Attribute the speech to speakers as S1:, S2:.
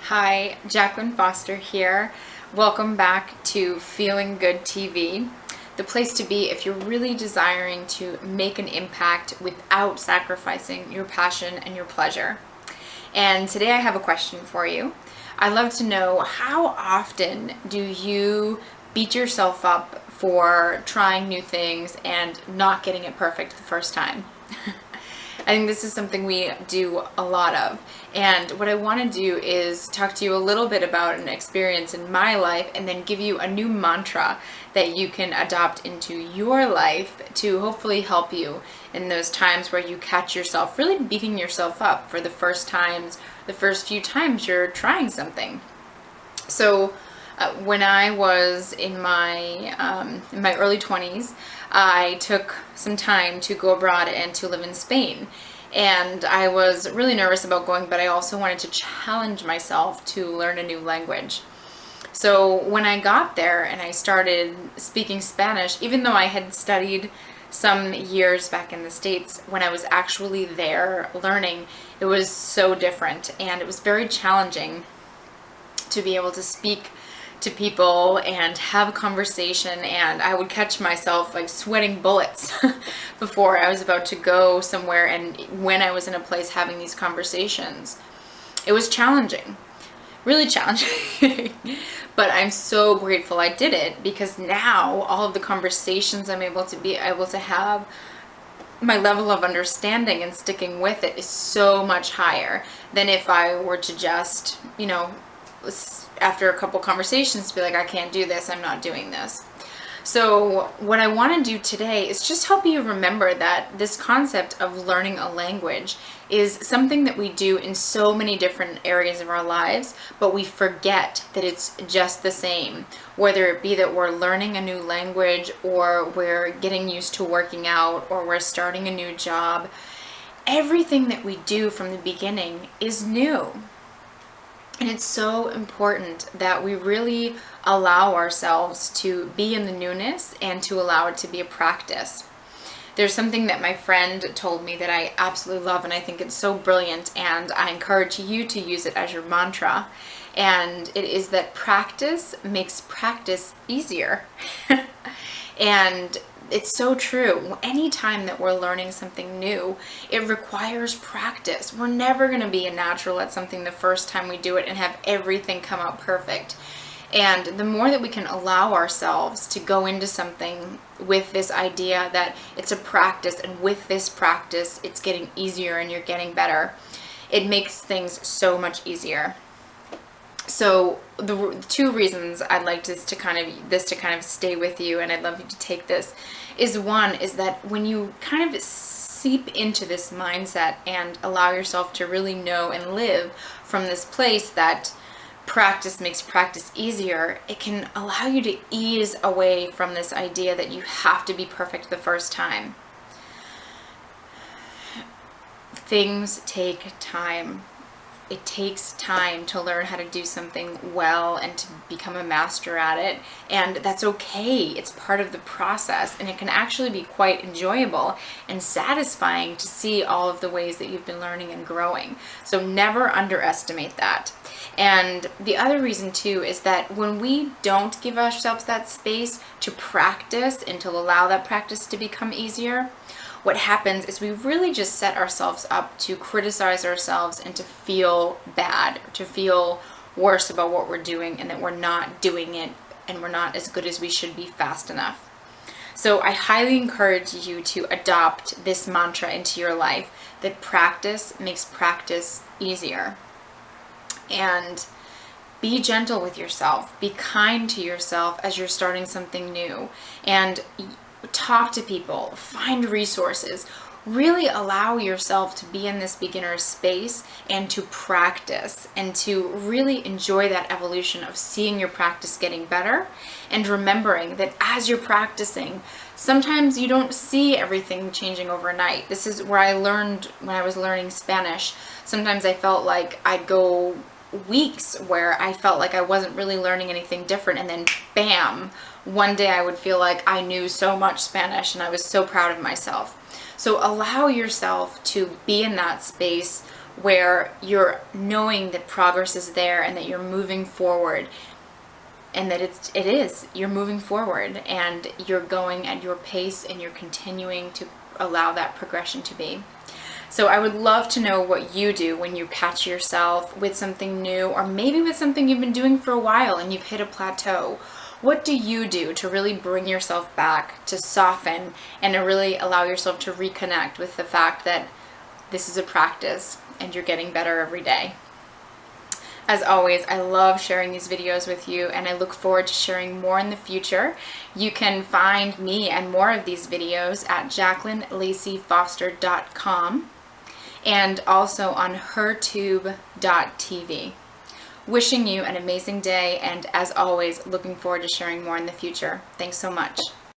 S1: Hi, Jacqueline Foster here. Welcome back to Feeling Good TV, the place to be if you're really desiring to make an impact without sacrificing your passion and your pleasure. And today I have a question for you. I'd love to know, how often do you beat yourself up for trying new things and not getting it perfect the first time? I think this is something we do a lot of. And what I want to do is talk to you a little bit about an experience in my life and then give you a new mantra that you can adopt into your life to hopefully help you in those times where you catch yourself really beating yourself up for the first few times you're trying something. So when I was in my early 20s, I took some time to go abroad and to live in Spain. And I was really nervous about going, but I also wanted to challenge myself to learn a new language. So when I got there and I started speaking Spanish, even though I had studied some years back in the States, when I was actually there learning, it was so different. And it was very challenging to be able to speak to people and have a conversation, and I would catch myself like sweating bullets before I was about to go somewhere, and when I was in a place having these conversations. It was challenging, really challenging. But I'm so grateful I did it, because now all of the conversations I'm able to have, my level of understanding and sticking with it is so much higher than if I were to just, after a couple conversations, be like, I can't do this, I'm not doing this. So what I want to do today is just help you remember that this concept of learning a language is something that we do in so many different areas of our lives, but we forget that it's just the same. Whether it be that we're learning a new language, or we're getting used to working out, or we're starting a new job, everything that we do from the beginning is new. And it's so important that we really allow ourselves to be in the newness and to allow it to be a practice. There's something that my friend told me that I absolutely love, and I think it's so brilliant, and I encourage you to use it as your mantra. And it is that practice makes practice easier. And it's so true. Anytime that we're learning something new, it requires practice. We're never going to be a natural at something the first time we do it and have everything come out perfect. And the more that we can allow ourselves to go into something with this idea that it's a practice, and with this practice, it's getting easier and you're getting better, it makes things so much easier. So the two reasons I'd like this to kind of stay with you, and I'd love you to take this, is one is that when you kind of seep into this mindset and allow yourself to really know and live from this place that practice makes practice easier, it can allow you to ease away from this idea that you have to be perfect the first time. Things take time. It takes time to learn how to do something well and to become a master at it. And that's okay. It's part of the process. And it can actually be quite enjoyable and satisfying to see all of the ways that you've been learning and growing. So never underestimate that. And the other reason too is that when we don't give ourselves that space to practice and to allow that practice to become easier, what happens is we really just set ourselves up to criticize ourselves and to feel bad, to feel worse about what we're doing, and that we're not doing it and we're not as good as we should be fast enough. So I highly encourage you to adopt this mantra into your life, that practice makes practice easier. And be gentle with yourself. Be kind to yourself as you're starting something new. And talk to people, find resources, really allow yourself to be in this beginner space and to practice and to really enjoy that evolution of seeing your practice getting better, and remembering that as you're practicing, sometimes you don't see everything changing overnight. This is where I learned when I was learning Spanish. Sometimes I felt like I'd go weeks where I felt like I wasn't really learning anything different, and then bam, one day I would feel like I knew so much Spanish and I was so proud of myself. So allow yourself to be in that space where you're knowing that progress is there and that you're moving forward, and that you're moving forward and you're going at your pace and you're continuing to allow that progression to be. So I would love to know what you do when you catch yourself with something new, or maybe with something you've been doing for a while and you've hit a plateau. What do you do to really bring yourself back, to soften, and to really allow yourself to reconnect with the fact that this is a practice and you're getting better every day? As always, I love sharing these videos with you, and I look forward to sharing more in the future. You can find me and more of these videos at JacquelineLaceyFoster.com and also on hertube.tv. Wishing you an amazing day, and as always, looking forward to sharing more in the future. Thanks so much.